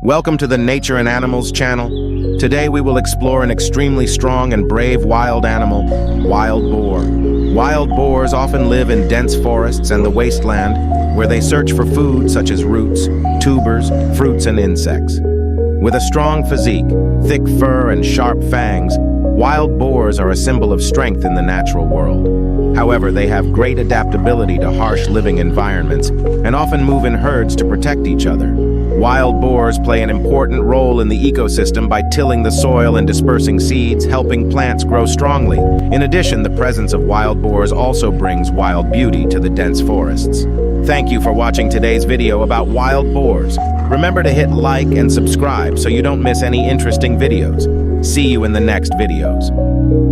Welcome to the Nature and Animals channel. Today we will explore an extremely strong and brave wild animal, wild boar. Wild boars often live in dense forests and the wasteland, where they search for food such as roots, tubers, fruits, and insects. With a strong physique, thick fur, and sharp fangs, wild boars are a symbol of strength in the natural world. However, they have great adaptability to harsh living environments and often move in herds to protect each other. Wild boars play an important role in the ecosystem by tilling the soil and dispersing seeds, helping plants grow strongly. In addition, the presence of wild boars also brings wild beauty to the dense forests. Thank you for watching today's video about wild boars. Remember to hit like and subscribe so you don't miss any interesting videos. See you in the next videos.